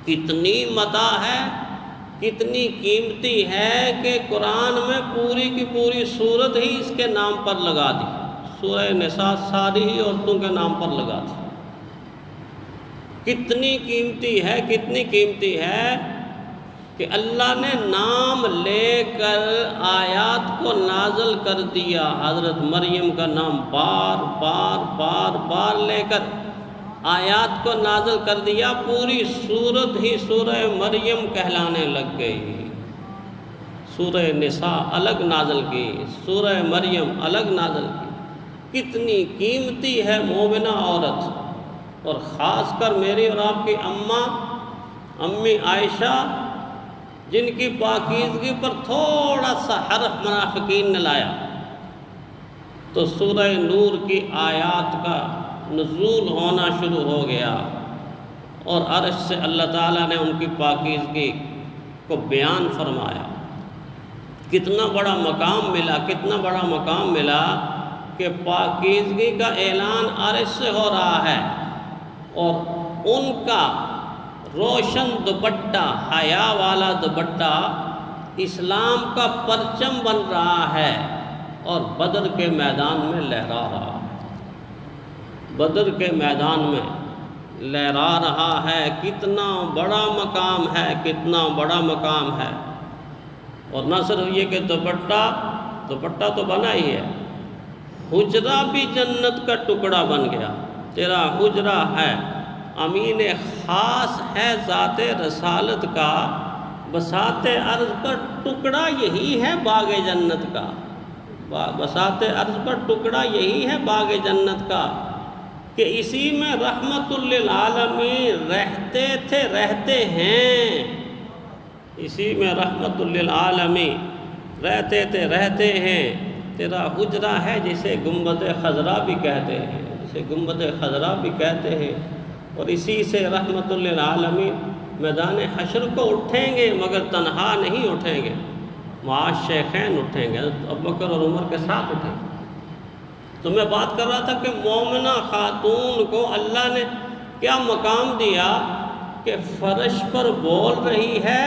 کتنی متاع ہے، کتنی قیمتی ہے کہ قرآن میں پوری کی پوری صورت ہی اس کے نام پر لگا دی، سورہ نساء ساری ہی عورتوں کے نام پر لگا دی۔ کتنی قیمتی ہے، کتنی قیمتی ہے کہ اللہ نے نام لے کر آیات کو نازل کر دیا۔ حضرت مریم کا نام بار بار بار بار لے کر آیات کو نازل کر دیا، پوری سورت ہی سورہ مریم کہلانے لگ گئی۔ سورہ نساء الگ نازل کی، سورہ مریم الگ نازل کی۔ کتنی قیمتی ہے مومنہ عورت، اور خاص کر میری اور آپ کی امی عائشہ، جن کی پاکیزگی پر تھوڑا سا حرف منافقین نے لایا تو سورہ نور کی آیات کا نزول ہونا شروع ہو گیا، اور عرش سے اللہ تعالیٰ نے ان کی پاکیزگی کو بیان فرمایا۔ کتنا بڑا مقام ملا، کتنا بڑا مقام ملا کہ پاکیزگی کا اعلان عرش سے ہو رہا ہے، اور ان کا روشن دوپٹہ، حیا والا دوپٹہ اسلام کا پرچم بن رہا ہے، اور بدر کے میدان میں لہرا رہا ہے، بدر کے میدان میں لہرا رہا ہے۔ کتنا بڑا مقام ہے، کتنا بڑا مقام ہے۔ اور نہ صرف یہ کہ دوپٹہ تو بنا ہی ہے، حجرہ بھی جنت کا ٹکڑا بن گیا۔ تیرا حجرہ ہے، امین خاص ہے ذات رسالت کا، بساط عرض پر ٹکڑا یہی ہے باغ جنت کا، بساط عرض پر ٹکڑا یہی ہے باغ جنت کا، کہ اسی میں رحمت للعالمین رہتے تھے، رہتے ہیں، اسی میں رحمت للعالمین رہتے تھے، رہتے ہیں۔ تیرا حجرہ ہے جسے گنبد خضرا بھی کہتے ہیں، جسے گنبد خضرا بھی کہتے ہیں، اور اسی سے رحمت للعالمین میدان حشر کو اٹھیں گے، مگر تنہا نہیں اٹھیں گے، معاذ شیخین اٹھیں گے، ابوبکر اور عمر کے ساتھ اٹھیں گے۔ تو میں بات کر رہا تھا کہ مومنہ خاتون کو اللہ نے کیا مقام دیا کہ فرش پر بول رہی ہے،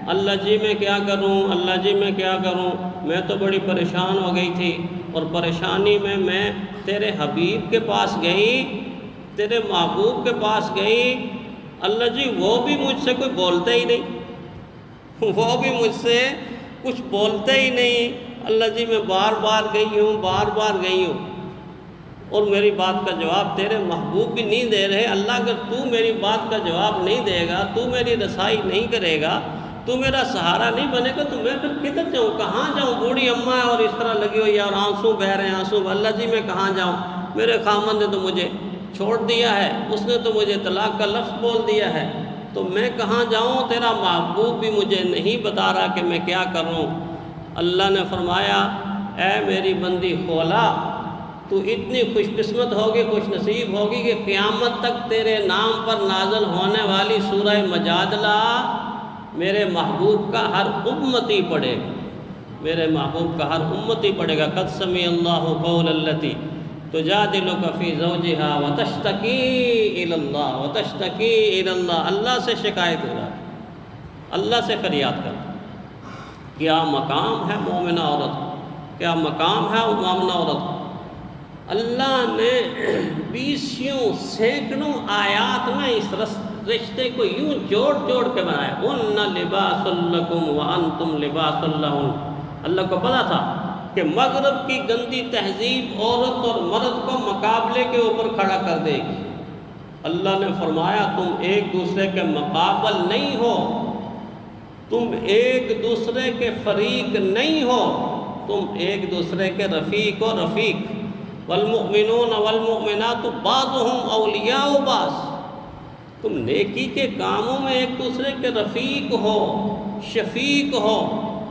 اللہ جی میں کیا کروں، اللہ جی میں کیا کروں، میں تو بڑی پریشان ہو گئی تھی، اور پریشانی میں تیرے حبیب کے پاس گئی، تیرے محبوب کے پاس گئی، اللہ جی وہ بھی مجھ سے کوئی بولتے ہی نہیں، وہ بھی مجھ سے کچھ بولتے ہی نہیں، اللہ جی میں بار بار گئی ہوں، بار بار گئی ہوں، اور میری بات کا جواب تیرے محبوب بھی نہیں دے رہے۔ اللہ اگر تو میری بات کا جواب نہیں دے گا، تو میری رسائی نہیں کرے گا، تو میرا سہارا نہیں بنے گا، تو میں پھر کدھر جاؤں، کہاں جاؤں؟ بوڑھی اماں ہے اور اس طرح لگی ہوئی ہے، اور آنسو بہہ رہے ہیں، آنسو، اللہ جی میں کہاں جاؤں، میرے خامن نے تو مجھے چھوڑ دیا ہے، اس نے تو مجھے طلاق کا لفظ بول دیا ہے، تو میں کہاں جاؤں؟ تیرا محبوب بھی مجھے نہیں بتا رہا کہ میں کیا کروں۔ اللہ نے فرمایا، اے میری بندی خولا، تو اتنی خوش قسمت ہوگی، خوش نصیب ہوگی کہ قیامت تک تیرے نام پر نازل ہونے والی سورہ مجادلہ میرے محبوب کا ہر امتی پڑھے گا، میرے محبوب کا ہر امتی پڑھے گا۔ قد سمع اللہ قول التی تجادلک فی زوجہا وتشتکی الی اللہ، وتشتکی الی اللہ، اللہ سے شکایت ہو رہا ہے، اللہ سے فریاد کر۔ کیا مقام ہے مومنہ عورت، کیا مقام ہے مومنہ عورت۔ اللہ نے بیسیوں سینکڑوں آیات میں اس رشتے کو یوں جوڑ جوڑ کے بنایا، هُنَّ لِبَاسٌ لَكُمْ وَأَنْتُمْ لِبَاسٌ لَهُنَّ۔ اللہ کو پتا تھا کہ مغرب کی گندی تہذیب عورت اور مرد کو مقابلے کے اوپر کھڑا کر دے گی۔ اللہ نے فرمایا تم ایک دوسرے کے مقابل نہیں ہو، تم ایک دوسرے کے فریق نہیں ہو، تم ایک دوسرے کے رفیق و رفیق۔ والمؤمنون والمؤمنات بعضهم اولیاء بعض، تم نیکی کے کاموں میں ایک دوسرے کے رفیق ہو، شفیق ہو،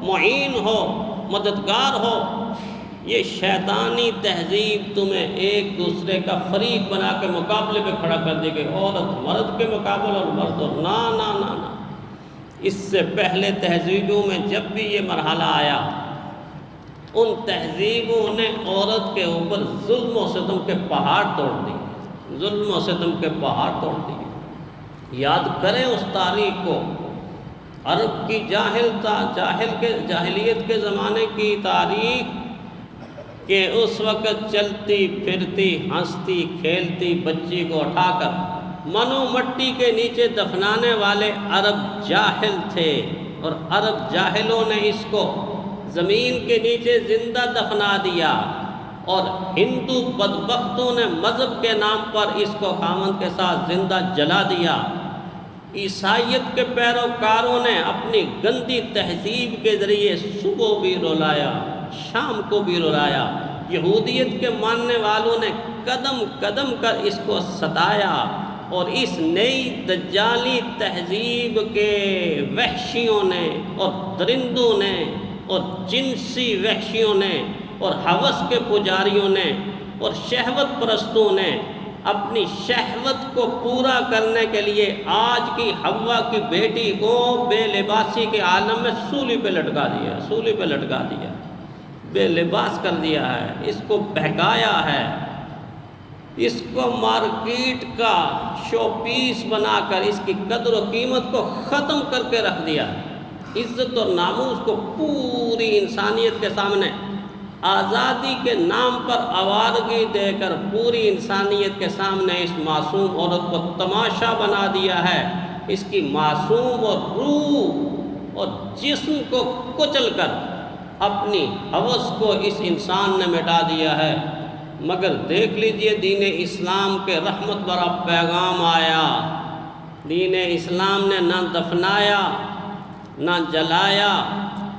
معین ہو، مددگار ہو۔ یہ شیطانی تہذیب تمہیں ایک دوسرے کا فریق بنا کے مقابلے پہ کھڑا کر دے گی، عورت مرد کے مقابل اور مرد اور نا نا نا نا۔ اس سے پہلے تہذیبوں میں جب بھی یہ مرحلہ آیا، ان تہذیبوں نے عورت کے اوپر ظلم و ستم کے پہاڑ توڑ دیے، ظلم و ستم کے پہاڑ توڑ دیے۔ یاد کریں اس تاریخ کو، عرب کی جاہلیت کے زمانے کی تاریخ، کہ اس وقت چلتی پھرتی ہنستی کھیلتی بچی کو اٹھا کر منو مٹی کے نیچے دفنانے والے عرب جاہل تھے، اور عرب جاہلوں نے اس کو زمین کے نیچے زندہ دفنا دیا، اور ہندو بدبختوں نے مذہب کے نام پر اس کو خامند کے ساتھ زندہ جلا دیا۔ عیسائیت کے پیروکاروں نے اپنی گندی تہذیب کے ذریعے صبح بھی رلایا شام کو بھی رلایا، یہودیت کے ماننے والوں نے قدم قدم کر اس کو ستایا، اور اس نئی دجالی تہذیب کے وحشیوں نے اور درندوں نے اور جنسی وحشیوں نے اور ہوس کے پجاریوں نے اور شہوت پرستوں نے اپنی شہوت کو پورا کرنے کے لیے آج کی حوا کی بیٹی کو بے لباسی کے عالم میں سولی پہ لٹکا دیا، بے لباس کر دیا ہے، اس کو بہکایا ہے، اس کو مارکیٹ کا شو پیس بنا کر اس کی قدر و قیمت کو ختم کر کے رکھ دیا، عزت اور ناموس کو پوری انسانیت کے سامنے آزادی کے نام پر آوارگی دے کر پوری انسانیت کے سامنے اس معصوم عورت کو تماشا بنا دیا ہے، اس کی معصوم اور روح اور جسم کو کچل کر اپنی ہوس کو اس انسان نے مٹا دیا ہے۔ مگر دیکھ لیجئے دین اسلام کے رحمت بھرا پیغام آیا، دین اسلام نے نہ دفنایا، نہ جلایا،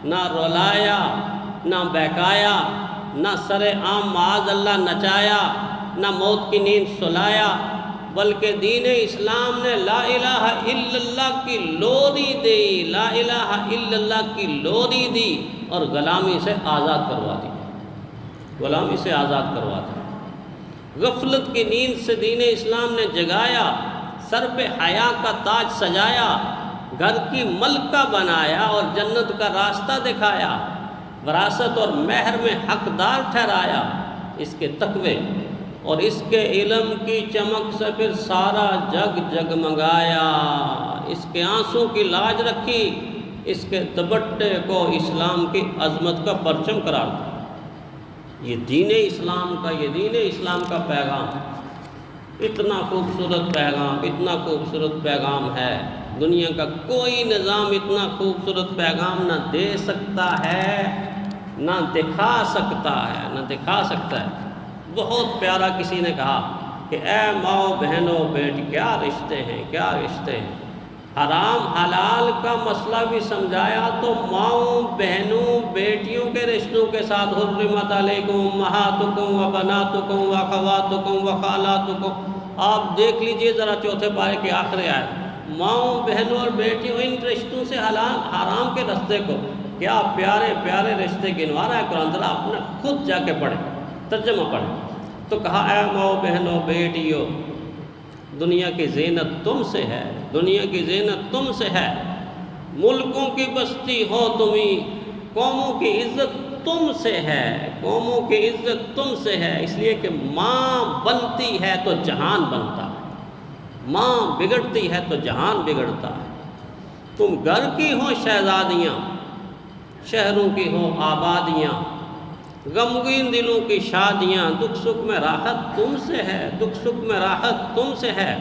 نہ رلایا، نہ بہکایا، نہ سر عام معاذ اللہ نچایا، نہ موت کی نیند سلایا، بلکہ دین اسلام نے لا الہ الا اللہ کی لوری دی، لا الہ الا اللہ کی لوری دی اور غلامی سے آزاد کروا دی، غلامی سے آزاد کروا دی۔ غفلت کی نیند سے دین اسلام نے جگایا، سر پہ حیا کا تاج سجایا، گھر کی ملکہ بنایا اور جنت کا راستہ دکھایا، وراثت اور مہر میں حقدار ٹھہرایا، اس کے تقوی اور اس کے علم کی چمک سے پھر سارا جگ جگمگایا، اس کے آنسوں کی لاج رکھی، اس کے دوپٹے کو اسلام کی عظمت کا پرچم قرار دیا۔ یہ دین اسلام کا پیغام، اتنا خوبصورت پیغام ہے، دنیا کا کوئی نظام اتنا خوبصورت پیغام نہ دے سکتا ہے، نہ دکھا سکتا ہے۔ بہت پیارا کسی نے کہا کہ اے ماؤ بہنوں بیٹی، کیا رشتے ہیں، حرام حلال کا مسئلہ بھی سمجھایا تو ماؤں بہنوں بیٹیوں کے رشتوں کے ساتھ حرمت علیکم امہاتکم و بناتکم و اخواتکم و خالاتکم، آپ دیکھ لیجئے ذرا چوتھے پارے کے آخری آیت، ماؤں بہنوں اور بیٹیوں ان رشتوں سے حرام کے رستے کو کیا پیارے پیارے رشتے گنوا رہا ہے قرآن، ذرا اپنے خود جا کے پڑھیں، ترجمہ پڑھیں۔ تو کہا اے ماؤں بہنوں بیٹیوں، دنیا کی زینت تم سے ہے، ملکوں کی بستی ہو تمہیں، قوموں کی عزت تم سے ہے، اس لیے کہ ماں بنتی ہے تو جہان بنتا ہے، ماں بگڑتی ہے تو جہان بگڑتا ہے۔ تم گھر کی ہو شہزادیاں، شہروں کی ہو آبادیاں، غمگین دلوں کی شادیاں، دکھ سکھ میں راحت تم سے ہے،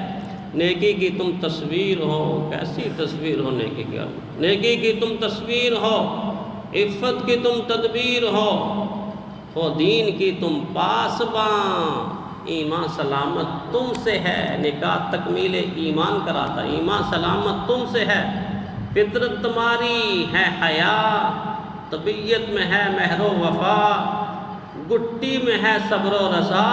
نیکی کی تم تصویر ہو، کیسی تصویر ہو نیکی کی تم تصویر ہو، عفت کی تم تدبیر ہو دین کی تم پاسباں، ایمان سلامت تم سے ہے، نکاح تکمیل ایمان کراتا، ایمان سلامت تم سے ہے، فطرت تمہاری ہے حیا، طبیعت میں ہے مہر و وفا، گٹی میں ہے صبر و رضا،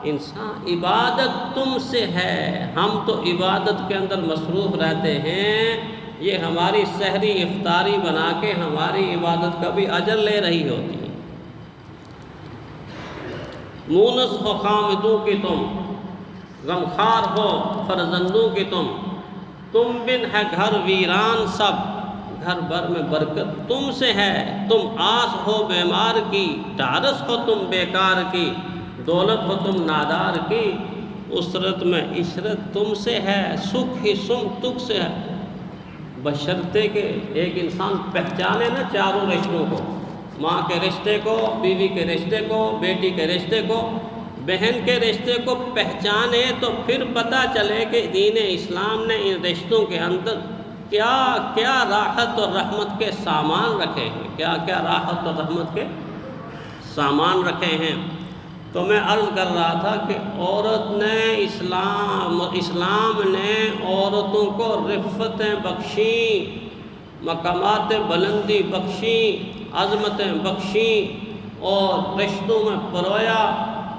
انسان عبادت تم سے ہے، ہم تو عبادت کے اندر مصروف رہتے ہیں، یہ ہماری سحری افطاری بنا کے ہماری عبادت کا بھی اجر لے رہی ہوتی ہے۔ مونس ہو خامدوں کی تم، غمخوار ہو فرزندوں کی تم بن ہے گھر ویران سب، گھر بھر میں برکت تم سے ہے، تم آس ہو بیمار کی، ڈھارس ہو تم بیکار کی، دولت ہو تم نادار کی، اسرت میں عشرت تم سے ہے، سکھ ہی سم تک سے ہے، بشرطے کہ ایک انسان پہچانے نا چاروں رشتوں کو، ماں کے رشتے کو، بیوی کے رشتے کو، بیٹی کے رشتے کو، بہن کے رشتے کو پہچانے، تو پھر پتہ چلے کہ دین اسلام نے ان رشتوں کے اندر کیا کیا راحت اور رحمت کے سامان رکھے ہیں، کیا کیا راحت اور رحمت کے سامان رکھے ہیں۔ تو میں عرض کر رہا تھا کہ عورت نے اسلام نے عورتوں کو رفتیں بخشیں، مقامات بلندی بخشیں، عظمتیں بخشیں، اور رشتوں میں پرویا،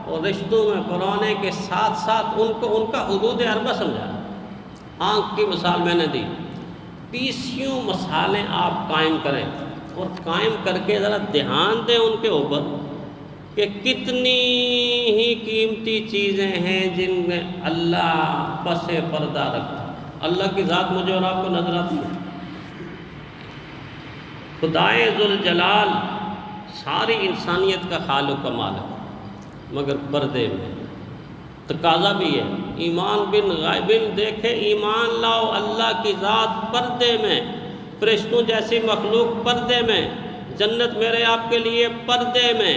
اور رشتوں میں پرونے کے ساتھ ساتھ ان کا حدود اربع سمجھا۔ آنکھ کی مثال میں نے دی، 30 مثالیں آپ قائم کریں، اور قائم کر کے ذرا دھیان دیں ان کے اوپر کہ کتنی ہی قیمتی چیزیں ہیں جن میں اللہ پس پردہ رکھتا۔ اللہ کی ذات مجھے اور آپ کو نظر آتی ہے۔ خدائے ذوالجلال ساری انسانیت کا خالق و مالک، مگر پردے میں تقاضا بھی ہے، ایمان بن غائبن دیکھے ایمان لاؤ، اللہ کی ذات پردے میں، فرشتوں جیسی مخلوق پردے میں، جنت میرے آپ کے لیے پردے میں،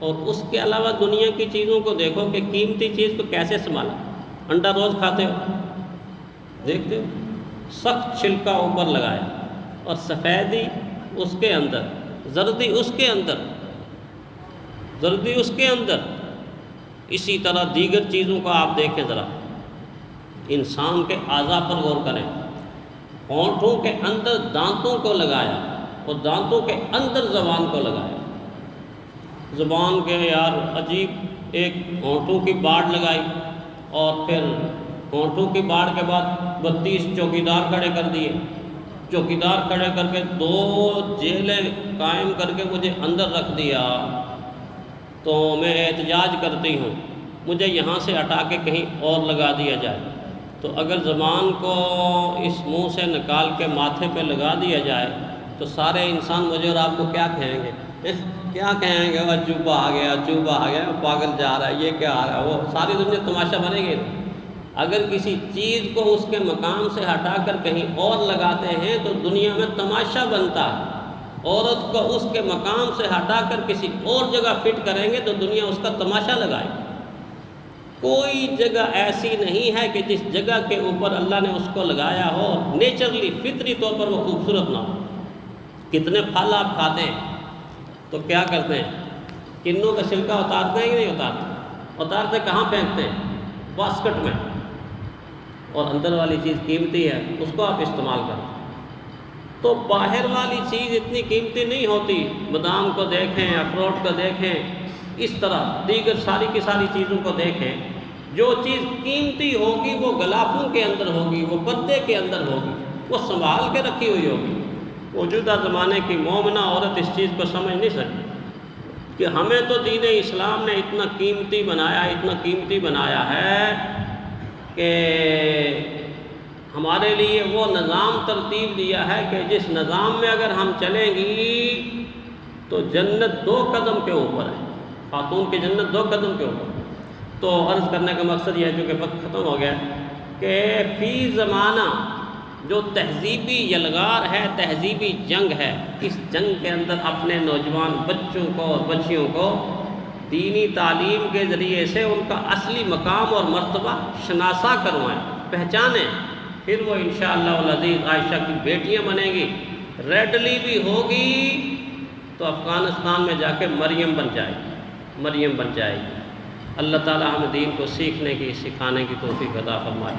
اور اس کے علاوہ دنیا کی چیزوں کو دیکھو کہ قیمتی چیز کو کیسے سنبھالا۔ انڈا روز کھاتے ہو، دیکھتے ہو، سخت چھلکا اوپر لگایا، اور سفیدی اس کے اندر، زردی اس کے اندر، زردی اس کے اندر۔ اسی طرح دیگر چیزوں کو آپ دیکھیں ذرا، انسان کے اعضاء پر غور کریں، ہونٹوں کے اندر دانتوں کو لگایا، اور دانتوں کے اندر زبان کو لگایا، زبان کے یار عجیب ایک ہونٹوں کی باڑ لگائی، اور پھر ہونٹوں کی باڑ کے بعد 32 چوکیدار کھڑے کر دیے، چوکیدار کھڑے کر کے 2 جیلیں قائم کر کے مجھے اندر رکھ دیا، تو میں احتجاج کرتی ہوں مجھے یہاں سے ہٹا کے کہیں اور لگا دیا جائے۔ تو اگر زبان کو اس منہ سے نکال کے ماتھے پہ لگا دیا جائے تو سارے انسان مجھے اور آپ کو کیا کہیں گے؟ کیا کہیں گے؟ عجوبہ آ گیا، عجوبہ آ گیا، پاگل جا رہا ہے، یہ کیا آ رہا ہے، وہ ساری دنیا تماشا بنے گی۔ اگر کسی چیز کو اس کے مقام سے ہٹا کر کہیں اور لگاتے ہیں تو دنیا میں تماشا بنتا ہے، عورت کو اس کے مقام سے ہٹا کر کسی اور جگہ فٹ کریں گے تو دنیا اس کا تماشا لگائے گی۔ کوئی جگہ ایسی نہیں ہے کہ جس جگہ کے اوپر اللہ نے اس کو لگایا ہو نیچرلی فطری طور پر وہ خوبصورت نہ ہو۔ کتنے پھل آپ کھاتے ہیں تو کیا کرتے ہیں؟ کنوں کا چھلکا اتارتے ہیں کہ نہیں اتارتے؟ اتارتے کہاں پھینکتے ہیں؟ باسکٹ میں، اور اندر والی چیز قیمتی ہے، اس کو آپ استعمال کرتے ہیں۔ تو باہر والی چیز اتنی قیمتی نہیں ہوتی، بادام کو دیکھیں، اخروٹ کو دیکھیں، اس طرح دیگر ساری کی ساری چیزوں کو دیکھیں، جو چیز قیمتی ہوگی وہ غلافوں کے اندر ہوگی، وہ پردے کے اندر ہوگی، وہ سنبھال کے رکھی ہوئی ہوگی۔ موجودہ زمانے کی مومنہ عورت اس چیز کو سمجھ نہیں سکتی کہ ہمیں تو دین اسلام نے اتنا قیمتی بنایا ہے کہ ہمارے لیے وہ نظام ترتیب دیا ہے کہ جس نظام میں اگر ہم چلیں گی تو جنت 2 قدم کے اوپر ہے، خاتون کی جنت 2 قدم کے اوپر۔ تو عرض کرنے کا مقصد یہ ہے، چونکہ وقت ختم ہو گیا، کہ فی زمانہ جو تہذیبی یلغار ہے، تہذیبی جنگ ہے، اس جنگ کے اندر اپنے نوجوان بچوں کو اور بچیوں کو دینی تعلیم کے ذریعے سے ان کا اصلی مقام اور مرتبہ شناسا کروائیں، پہچانیں، پھر وہ انشاءاللہ العزیز عائشہ کی بیٹیاں بنیں گی، ریڈلی بھی ہوگی تو افغانستان میں جا کے مریم بن جائے گی۔ اللہ تعالی ہمیں دین کو سیکھنے کی، سکھانے کی توفیق عطا فرمائے۔